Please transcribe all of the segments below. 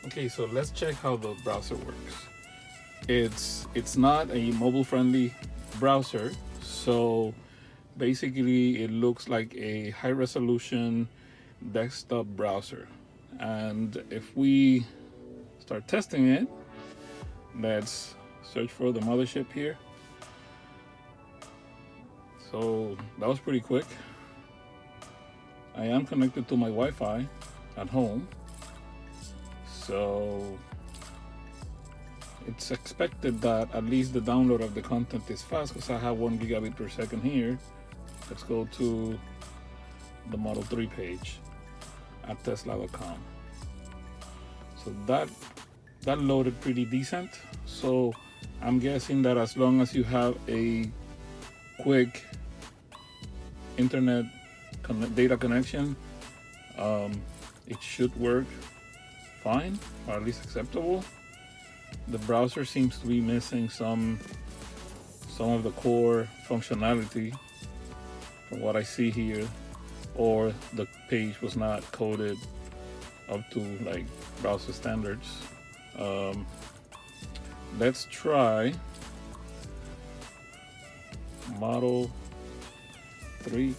Okay, so let's check how the browser works. It's not a mobile friendly browser, so basically it looks like a high resolution desktop browser. And if we start testing it, let's search for the mothership here. So that was pretty quick. I am connected to my Wi-Fi at home, so it's expected that at least the download of the content is fast because I have 1 gigabit per second here. Let's go to the Model 3 page at tesla.com. So that loaded pretty decent. So I'm guessing that as long as you have a quick internet data connection, it should work fine, or at least acceptable. The browser seems to be missing some of the core functionality from what I see here, or the page was not coded up to like browser standards. Let's try Model 3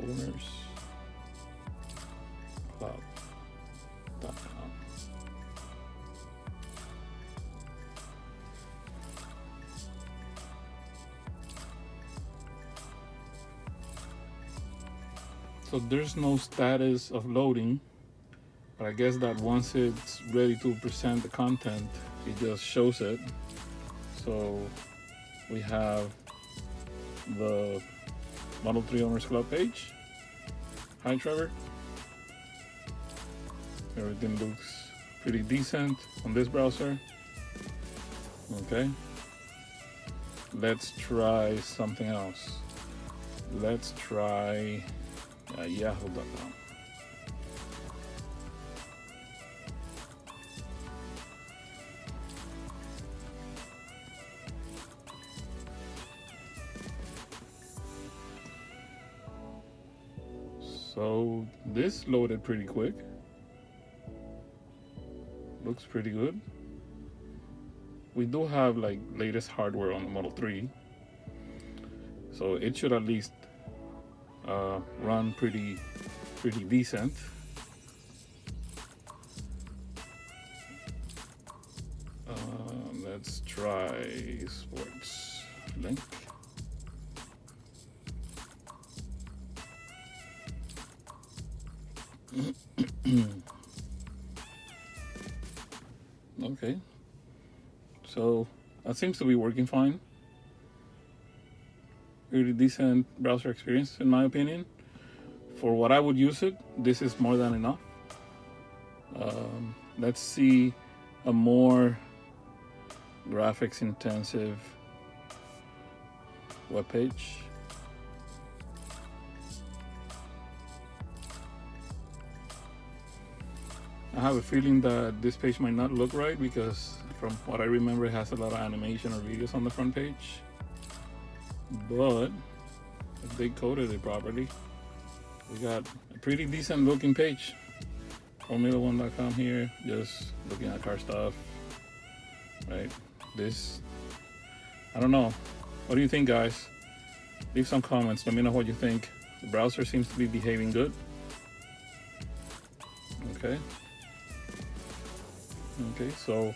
owners cloud.com. So there's no status of loading, but I guess that once it's ready to present the content, it just shows it. So we have the Model 3 Owners Club page. Hi Trevor. Everything looks pretty decent on this browser. Okay. Let's try something else. Let's try yahoo.com. So this loaded pretty quick. Looks pretty good. We do have like latest hardware on the Model 3, so it should at least run pretty decent. Let's try sports link. Okay, so that seems to be working fine. Really decent browser experience in my opinion. For what I would use it, this is more than enough. Let's see a more graphics intensive webpage. I have a feeling that this page might not look right because from what I remember it has a lot of animation or videos on the front page. But if they coded it properly, we got a pretty decent looking page. Formula1.com here, just looking at car stuff, right? This, I don't know. What do you think, guys? Leave some comments. Let me know what you think. The browser seems to be behaving good. Okay. Okay, so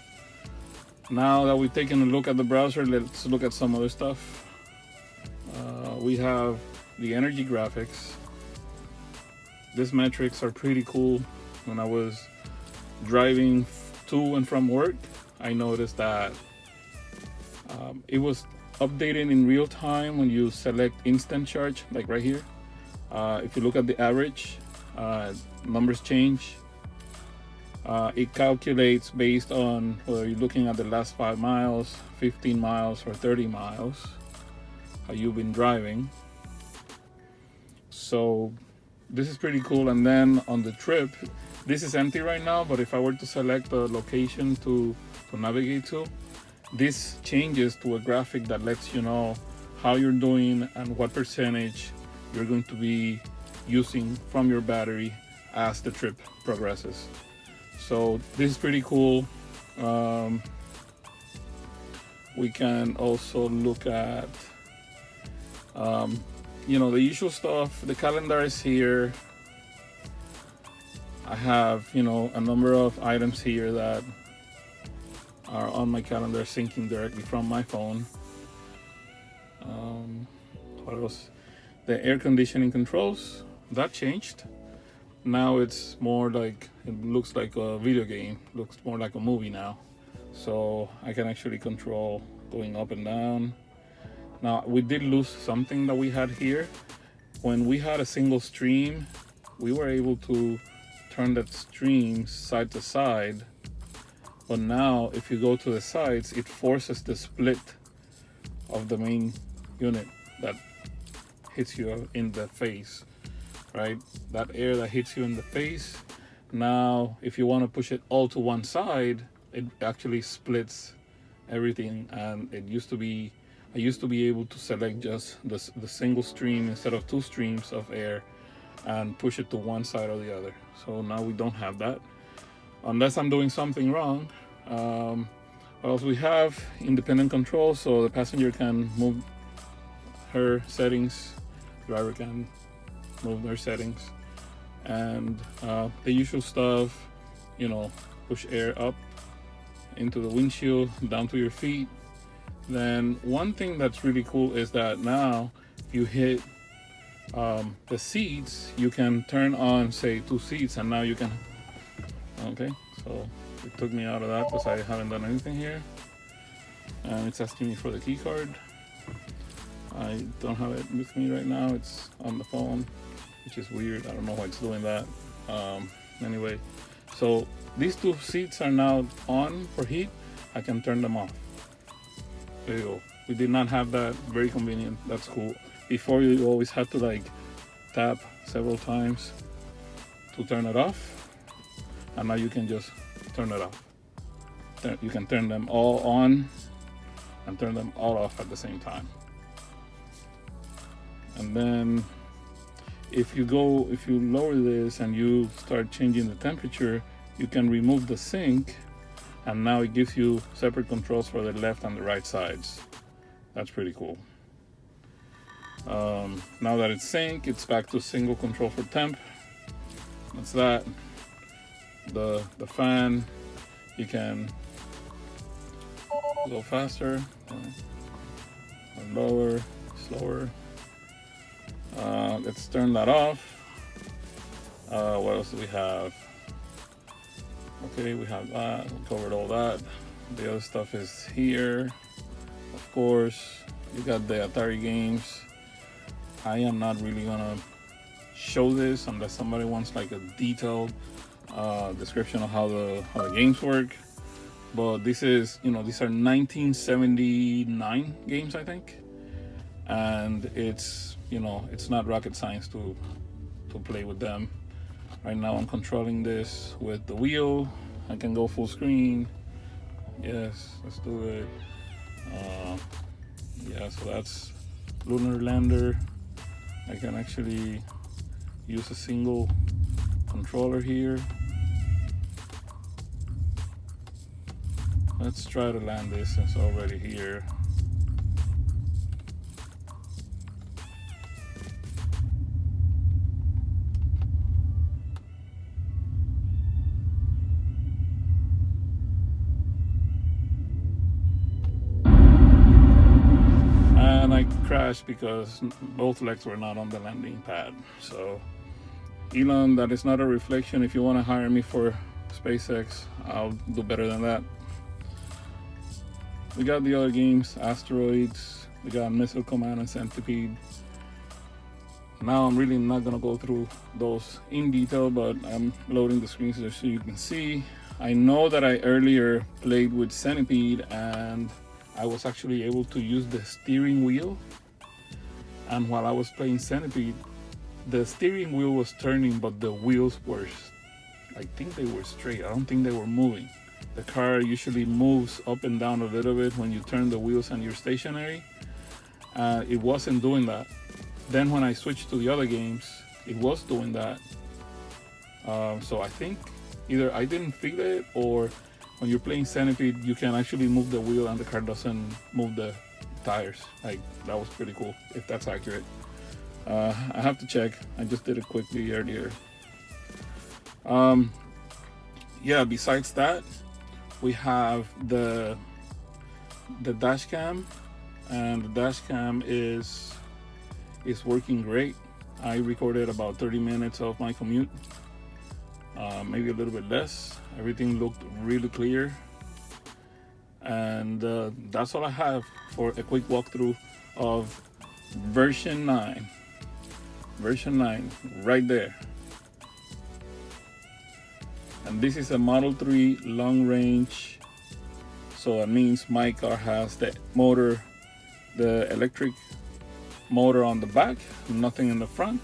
now that we've taken a look at the browser, let's look at some other stuff. We have the energy graphics. These metrics are pretty cool. When I was driving to and from work, I noticed that it was updated in real time when you select instant charge, like right here. If you look at the average, numbers change. It calculates based on whether you're looking at the last 5 miles, 15 miles, or 30 miles, how you've been driving. So this is pretty cool. And then on the trip, this is empty right now, but if I were to select a location to navigate to, this changes to a graphic that lets you know how you're doing and what percentage you're going to be using from your battery as the trip progresses. So this is pretty cool. We can also look at the usual stuff. The calendar is here. I have a number of items here that are on my calendar syncing directly from my phone. What else? The air conditioning controls, that changed. Now it's more like, it looks like a video game, looks more like a movie now. So I can actually control going up and down. Now we did lose something that we had here. When we had a single stream, we were able to turn that stream side to side. But now if you go to the sides, it forces the split of the main unit that hits you in the face, right? That air that hits you in the face. Now, if you want to push it all to one side, it actually splits everything. And I used to be able to select just the single stream instead of two streams of air and push it to one side or the other. So now we don't have that, unless I'm doing something wrong. What else we have? Independent control, so the passenger can move her settings, driver can move their settings, and the usual stuff, push air up into the windshield, down to your feet. Then one thing that's really cool is that now you hit the seats, you can turn on, say, 2 seats, and now you can, okay, so it took me out of that because I haven't done anything here. And it's asking me for the key card. I don't have it with me right now, it's on the phone, which is weird. I don't know why it's doing that. Anyway, so these 2 seats are now on for heat. I can turn them off. There you go. We did not have that. Very convenient. That's cool. Before, you always had to tap several times to turn it off, and now you can just turn it off. You can turn them all on and turn them all off at the same time. And then if you lower this and you start changing the temperature, you can remove the sync, and now it gives you separate controls for the left and the right sides. That's pretty cool. Now that it's sync, it's back to single control for temp. That's that. The fan, you can go faster or lower, slower. Let's turn that off. What else do we have? Okay, we have that. We covered all that. The other stuff is here. Of course, you got the Atari games. I am not really gonna show this unless somebody wants a detailed description of how the games work. But this is, these are 1979 games, I think, and it's it's not rocket science to play with them. Right now I'm controlling this with the wheel. I can go full screen. Yes, let's do it. Yeah, so that's Lunar Lander. I can actually use a single controller here. Let's try to land this since it's already here. And I crashed because both legs were not on the landing pad. So Elon, that is not a reflection. If you want to hire me for SpaceX, I'll do better than that. We got the other games, Asteroids, we got Missile Command and Centipede. Now I'm really not gonna go through those in detail, but I'm loading the screens so you can see. I know that I earlier played with Centipede and I was actually able to use the steering wheel. And while I was playing Centipede, the steering wheel was turning, but the wheels were, I think they were straight. I don't think they were moving. The car usually moves up and down a little bit when you turn the wheels and you're stationary. It wasn't doing that. Then when I switched to the other games, it was doing that. So I think either I didn't feel it, or when you're playing Centipede, you can actually move the wheel and the car doesn't move the tires. Like, that was pretty cool, if that's accurate. I have to check. I just did it quickly earlier. Yeah, besides that, we have the dash cam, and the dash cam is working great. I recorded about 30 minutes of my commute, maybe a little bit less. Everything looked really clear, and that's all I have for a quick walkthrough of version 9. Version 9 right there. And this is a Model 3 long range, so it means my car has the motor, the electric motor on the back, nothing in the front.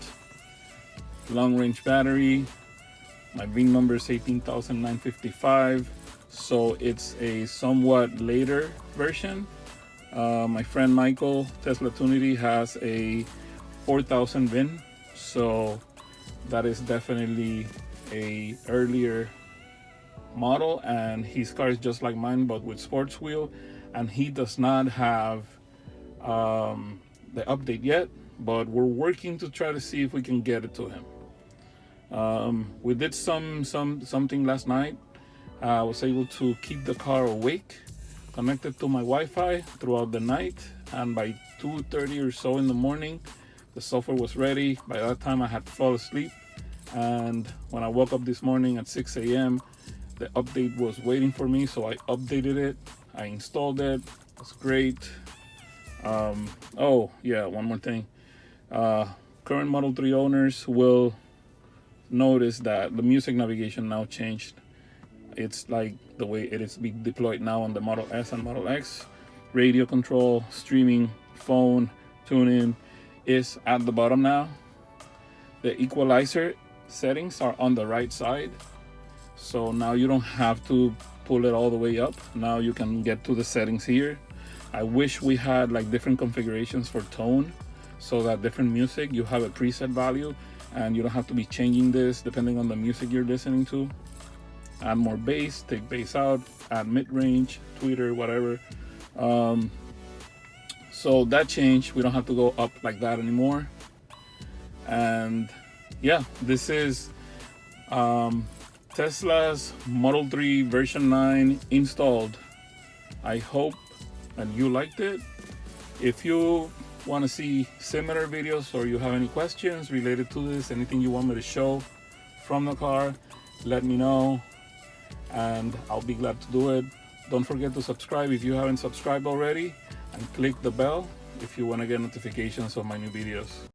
Long range battery. My VIN number is 18,955, so it's a somewhat later version. My friend Michael, Tesla Tunity, has a 4,000 VIN, so that is definitely a earlier model, and his car is just like mine but with sports wheel, and he does not have the update yet, but we're working to try to see if we can get it to him. We did something last night. I was able to keep the car awake, connected to my Wi-Fi throughout the night, and by 2:30 or so in the morning, the software was ready. By that time I had fallen asleep, and when I woke up this morning at 6 a.m., the update was waiting for me, so I updated it. I installed it. It's great. Oh yeah, one more thing. Current Model 3 owners will notice that the music navigation now changed. It's like the way it is being deployed now on the Model S and Model X. Radio control, streaming, phone, tune-in is at the bottom now. The equalizer settings are on the right side, so now you don't have to pull it all the way up. Now you can get to the settings here. I wish we had like different configurations for tone, so that different music, you have a preset value and you don't have to be changing this depending on the music you're listening to. Add more bass, take bass out, add mid-range, tweeter, whatever. So that changed. We don't have to go up like that anymore. And yeah, this is Tesla's Model 3 version 9 installed. I hope that you liked it. If you want to see similar videos, or you have any questions related to this, anything you want me to show from the car, let me know and I'll be glad to do it. Don't forget to subscribe if you haven't subscribed already, and click the bell if you want to get notifications of my new videos.